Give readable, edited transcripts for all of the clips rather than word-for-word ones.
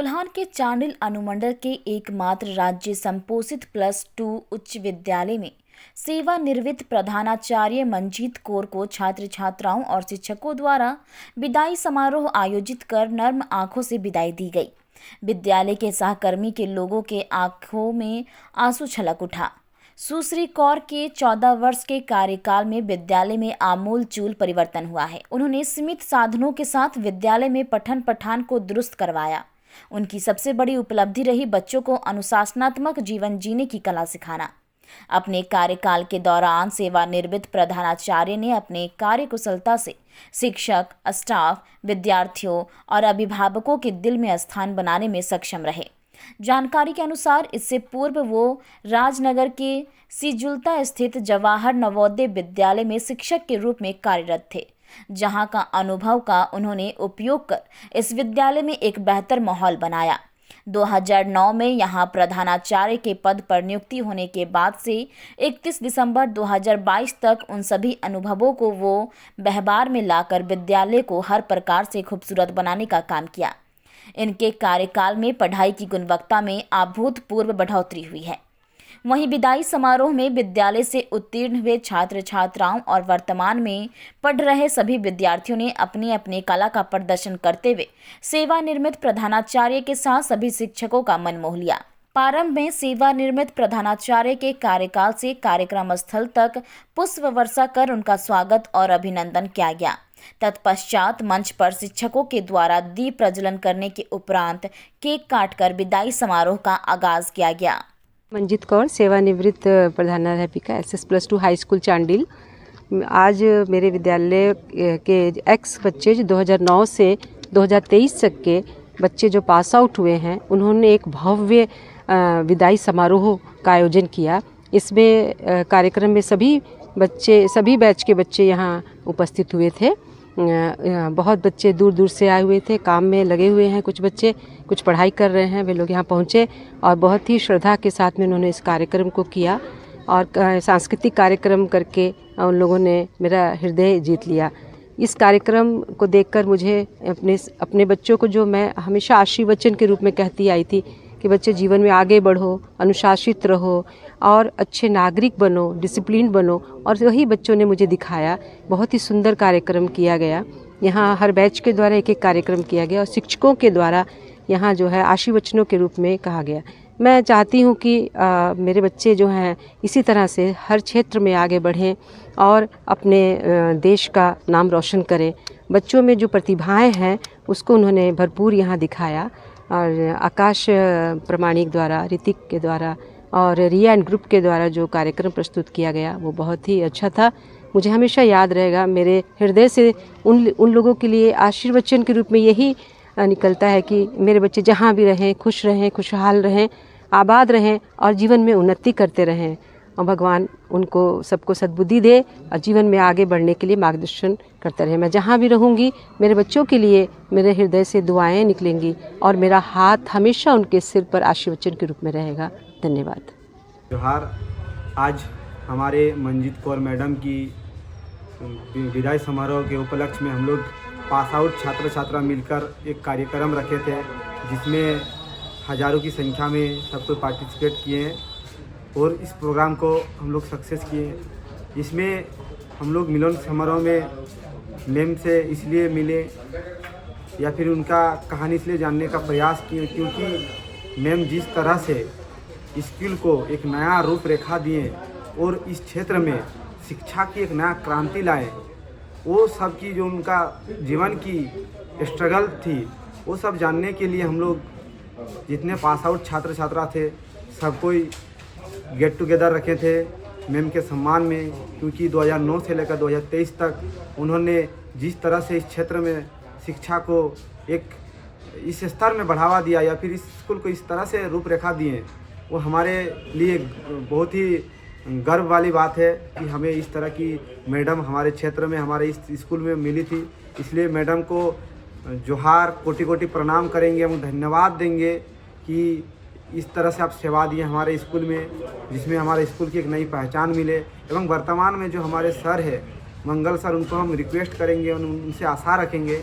कोल्हान के चांडिल अनुमंडल के एकमात्र राज्य संपोषित +2 उच्च विद्यालय में सेवानिवृत्त प्रधानाचार्य मंजीत कौर को छात्र छात्राओं और शिक्षकों द्वारा विदाई समारोह आयोजित कर नर्म आंखों से विदाई दी गई। विद्यालय के सहकर्मी के लोगों के आंखों में आंसू छलक उठा। सुश्री कौर के 14 वर्ष के कार्यकाल में विद्यालय में आमूल-चूल परिवर्तन हुआ है। उन्होंने सीमित साधनों के साथ विद्यालय में पठन पाठन को दुरुस्त करवाया। उनकी सबसे बड़ी उपलब्धि रही बच्चों को अनुशासनात्मक जीवन जीने की कला सिखाना। अपने कार्यकाल के दौरान सेवानिवृत्त प्रधानाचार्य ने अपने कार्यकुशलता से शिक्षक, स्टाफ, विद्यार्थियों और अभिभावकों के दिल में स्थान बनाने में सक्षम रहे। जानकारी के अनुसार इससे पूर्व वो राजनगर के सिजुलता स्थित जवाहर नवोदय विद्यालय में शिक्षक के रूप में कार्यरत थे, जहां का अनुभव का उन्होंने उपयोग कर इस विद्यालय में एक बेहतर माहौल बनाया। 2009 में यहां प्रधानाचार्य के पद पर नियुक्ति होने के बाद से 31 दिसंबर 2022 तक उन सभी अनुभवों को वो व्यवहार में लाकर विद्यालय को हर प्रकार से खूबसूरत बनाने का काम किया। इनके कार्यकाल में पढ़ाई की गुणवत्ता में अभूतपूर्व बढ़ोतरी हुई है। वहीं विदाई समारोह में विद्यालय से उत्तीर्ण हुए छात्र छात्राओं और वर्तमान में पढ़ रहे सभी विद्यार्थियों ने अपनी अपनी कला का प्रदर्शन करते हुए सेवानिवृत्त प्रधानाचार्य के साथ सभी शिक्षकों का मन मोह लिया। प्रारंभ में सेवानिवृत्त प्रधानाचार्य के कार्यकाल से कार्यक्रम स्थल तक पुष्प वर्षा कर उनका स्वागत और अभिनंदन किया गया। तत्पश्चात मंच पर शिक्षकों के द्वारा दीप प्रज्वलन करने के उपरांत केक काटकर विदाई समारोह का आगाज किया गया। मंजीत कौर, सेवानिवृत्त प्रधानाध्यापिका SS+2 हाई स्कूल चांडिल। आज मेरे विद्यालय के एक्स बच्चे जो 2009 से 2023 तक के बच्चे जो पास आउट हुए हैं, उन्होंने एक भव्य विदाई समारोह का आयोजन किया। इसमें कार्यक्रम में सभी बैच के बच्चे यहाँ उपस्थित हुए थे। बहुत बच्चे दूर दूर से आए हुए थे, काम में लगे हुए हैं, कुछ बच्चे कुछ पढ़ाई कर रहे हैं। वे लोग यहाँ पहुँचे और बहुत ही श्रद्धा के साथ में उन्होंने इस कार्यक्रम को किया और सांस्कृतिक कार्यक्रम करके उन लोगों ने मेरा हृदय जीत लिया। इस कार्यक्रम को देखकर मुझे अपने बच्चों को, जो मैं हमेशा आशीर्वचन के रूप में कहती आई थी कि बच्चे जीवन में आगे बढ़ो, अनुशासित रहो और अच्छे नागरिक बनो, डिसिप्लिन बनो, और वही बच्चों ने मुझे दिखाया। बहुत ही सुंदर कार्यक्रम किया गया। यहाँ हर बैच के द्वारा एक एक कार्यक्रम किया गया और शिक्षकों के द्वारा यहाँ जो है आशीर्वचनों के रूप में कहा गया। मैं चाहती हूँ कि मेरे बच्चे जो हैं इसी तरह से हर क्षेत्र में आगे बढ़ें और अपने देश का नाम रोशन करें। बच्चों में जो प्रतिभाएं हैं उसको उन्होंने भरपूर यहाँ दिखाया और आकाश प्रमाणिक द्वारा, ऋतिक के द्वारा और रिया एंड ग्रुप के द्वारा जो कार्यक्रम प्रस्तुत किया गया वो बहुत ही अच्छा था। मुझे हमेशा याद रहेगा। मेरे हृदय से उन लोगों के लिए आशीर्वचन के रूप में यही निकलता है कि मेरे बच्चे जहाँ भी रहें, खुश रहें, खुशहाल रहें, आबाद रहें और जीवन में उन्नति करते रहें और भगवान उनको सबको सद्बुद्धि दे और जीवन में आगे बढ़ने के लिए मार्गदर्शन करते रहे। मैं जहाँ भी रहूँगी मेरे बच्चों के लिए मेरे हृदय से दुआएं निकलेंगी और मेरा हाथ हमेशा उनके सिर पर आशीर्वचन के रूप में रहेगा। धन्यवाद। जोहार। आज हमारे मंजीत कौर मैडम की विदाई समारोह के उपलक्ष्य में हम लोग पास आउट छात्र छात्रा मिलकर एक कार्यक्रम रखे थे, जिसमें हज़ारों की संख्या में सब कोई पार्टिसिपेट किए हैं और इस प्रोग्राम को हम लोग सक्सेस किए। इसमें हम लोग मिलन समारोह में मैम से इसलिए मिले या फिर उनका कहानी इसलिए जानने का प्रयास किए क्योंकि मैम जिस तरह से स्किल को एक नया रूपरेखा दिए और इस क्षेत्र में शिक्षा की एक नया क्रांति लाए, वो सब की जो उनका जीवन की स्ट्रगल थी वो सब जानने के लिए हम लोग जितने पास आउट छात्र छात्रा थे सब कोई गेट टुगेदर रखे थे मैम के सम्मान में, क्योंकि 2009 से लेकर 2023 तक उन्होंने जिस तरह से इस क्षेत्र में शिक्षा को एक इस स्तर में बढ़ावा दिया या फिर इस स्कूल को इस तरह से रूपरेखा दिए, वो हमारे लिए बहुत ही गर्व वाली बात है कि हमें इस तरह की मैडम हमारे क्षेत्र में, हमारे इस स्कूल में मिली थी। इसलिए मैडम को जोहार, कोटि कोटि प्रणाम करेंगे, हम धन्यवाद देंगे कि इस तरह से आप सेवा दिए हमारे स्कूल में, जिसमें हमारे स्कूल की एक नई पहचान मिले। एवं वर्तमान में जो हमारे सर है मंगल सर, उनको हम रिक्वेस्ट करेंगे, उनसे आशा रखेंगे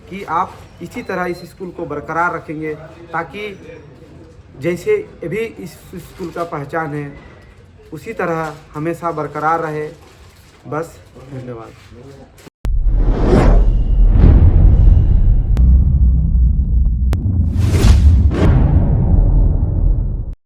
कि आप इसी तरह इस स्कूल को बरकरार रखेंगे, ताकि जैसे अभी इस स्कूल का पहचान है उसी तरह हमेशा बरकरार रहे। बस, धन्यवाद।